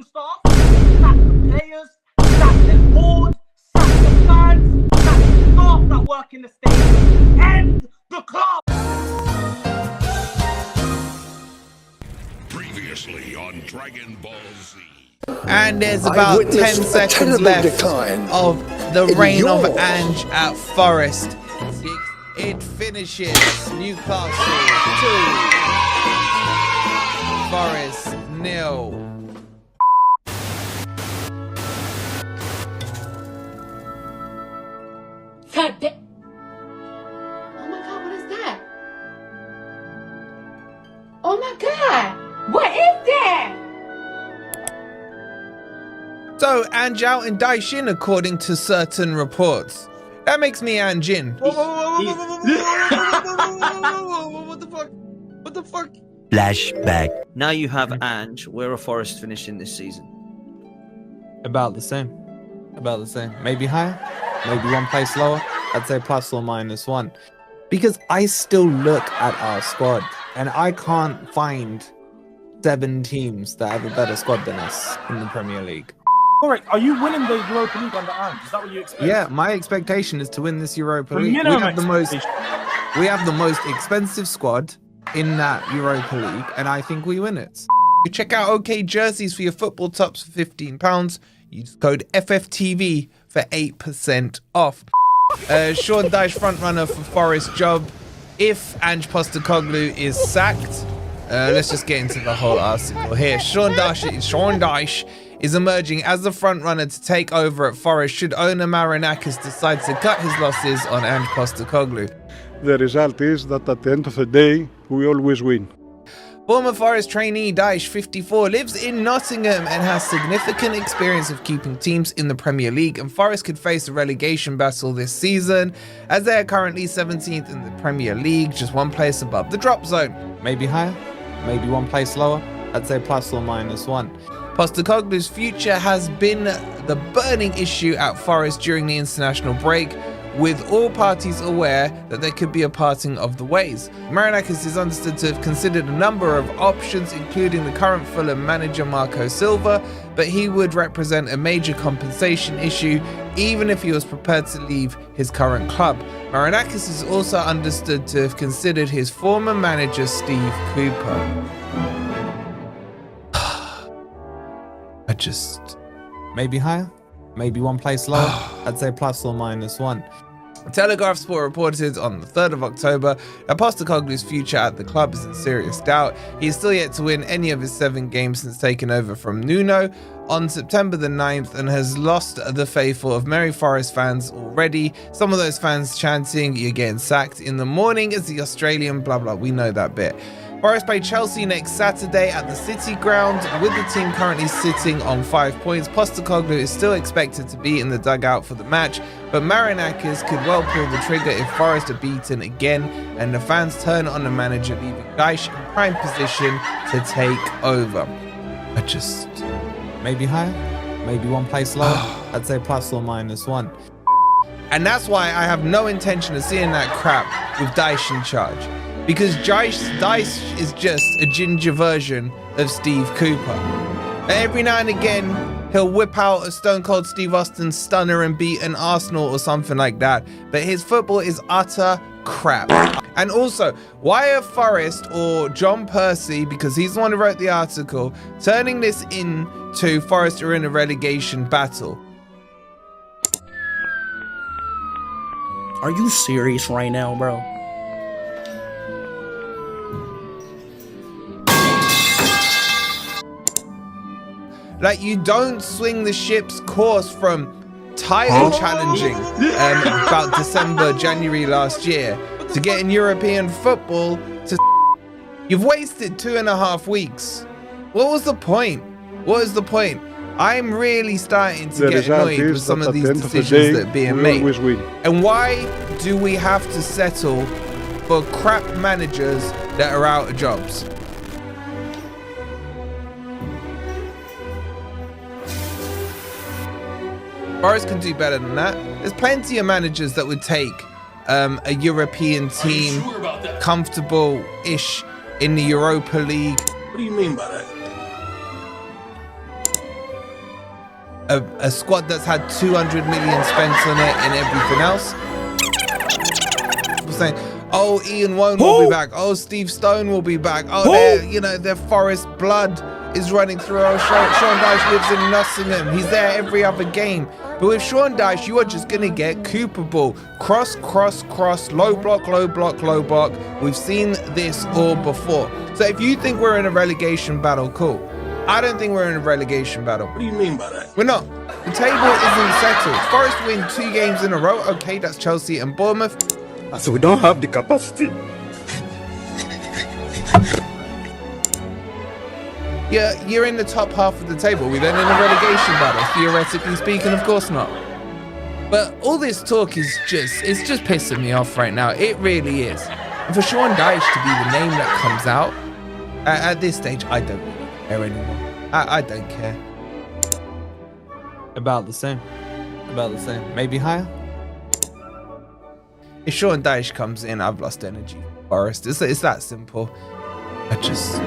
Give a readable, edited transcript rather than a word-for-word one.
coaching staff, sack the players, sack their board, sack the fans, sack the staff that work in the stadium, end the club. Previously on Dragon Ball Z. And there's about 10 seconds left of the reign of Ange at Forest. It finishes Newcastle 2, Forest 0. God damn. Oh my God, what is that? Oh my God, what is that? So, Ange out and Dyche in, according to certain reports. That makes me Ange in. What the fuck? What the fuck? Flashback. Now you have Ange. Where are Forest finishing this season? About the same. About the same. Maybe higher. Maybe one place lower. I'd say plus or minus one. Because I still look at our squad and I can't find 7 teams that have a better squad than us in the Premier League. Alright, are you winning the Europa League under Ange? Is that what you expect? Yeah, my expectation is to win this Europa League. We have the most expensive squad in that Europa League, and I think we win it. You check out OK Jerseys for your football tops for £15. Use code FFTV for 8% off. Sean Dyche frontrunner for Forest job. If Ange Postecoglou is sacked, let's just get into the whole article here. Sean Dyche is emerging as the frontrunner to take over at Forest should owner Marinakis decide to cut his losses on Ange Postecoglou. The result is that at the end of the day, we always win. Former Forest trainee Dyche, 54, lives in Nottingham and has significant experience of keeping teams in the Premier League, and Forest could face a relegation battle this season as they are currently 17th in the Premier League, just one place above the drop zone. Maybe higher, maybe one place lower. I'd say plus or minus one. Postecoglou's future has been the burning issue at Forest during the international break, with all parties aware that there could be a parting of the ways. Marinakis is understood to have considered a number of options, including the current Fulham manager Marco Silva, but he would represent a major compensation issue even if he was prepared to leave his current club. Marinakis is also understood to have considered his former manager Steve Cooper. Maybe higher, maybe one place lower. I'd say plus or minus one. Telegraph Sport reported on the 3rd of October that Postecoglou's future at the club is in serious doubt. He is still yet to win any of his 7 games since taking over from Nuno on September the 9th and has lost the faithful of Merry Forest fans already. Some of those fans chanting, "You're getting sacked" in the morning as the Australian blah blah, we know that bit. Forest play Chelsea next Saturday at the City Ground, with the team currently sitting on 5 points. Postecoglou is still expected to be in the dugout for the match, but Marinakis could well pull the trigger if Forest are beaten again and the fans turn on the manager, leaving Dyche in prime position to take over. Maybe higher, maybe one place lower. I'd say plus or minus one. And that's why I have no intention of seeing that crap with Dyche in charge. Because Dyche is just a ginger version of Steve Cooper. Every now and again, he'll whip out a Stone Cold Steve Austin stunner and beat an Arsenal or something like that. But his football is utter crap. And also, why are Forest or John Percy, because he's the one who wrote the article, turning this into Forest are in a relegation battle? Are you serious right now, bro? Like, you don't swing the ship's course from title challenging about December, January last year to getting European football to... You've wasted 2.5 weeks. What was the point? What is the point? I'm really starting to get annoyed with some of these decisions that are being made. And why do we have to settle for crap managers that are out of jobs? Forest can do better than that. There's plenty of managers that would take a European team comfortable-ish in the Europa League. What do you mean by that? a squad that's had 200 million spent on it and everything else. People saying, oh, Ian Wone will be back. Oh, Steve Stone will be back. Oh, their Forest blood is running through. Oh, Sean Dyche lives in Nottingham. He's there every other game. But with Sean Dyche, you are just going to get Cooper ball. Cross, cross, cross, low block, low block, low block. We've seen this all before. So if you think we're in a relegation battle, cool. I don't think we're in a relegation battle. What do you mean by that? We're not. The table isn't settled. Forest win 2 games in a row. Okay, that's Chelsea and Bournemouth. So we don't have the capacity. Yeah, you're in the top half of the table. We're then in a relegation battle. Theoretically speaking, of course not. But all this talk is it's just pissing me off right now. It really is. And for Sean Dyche to be the name that comes out, at this stage, I don't really care anymore. I don't care. About the same. About the same. Maybe higher. If Sean Dyche comes in, I've lost energy for Forest. It's that simple. I just...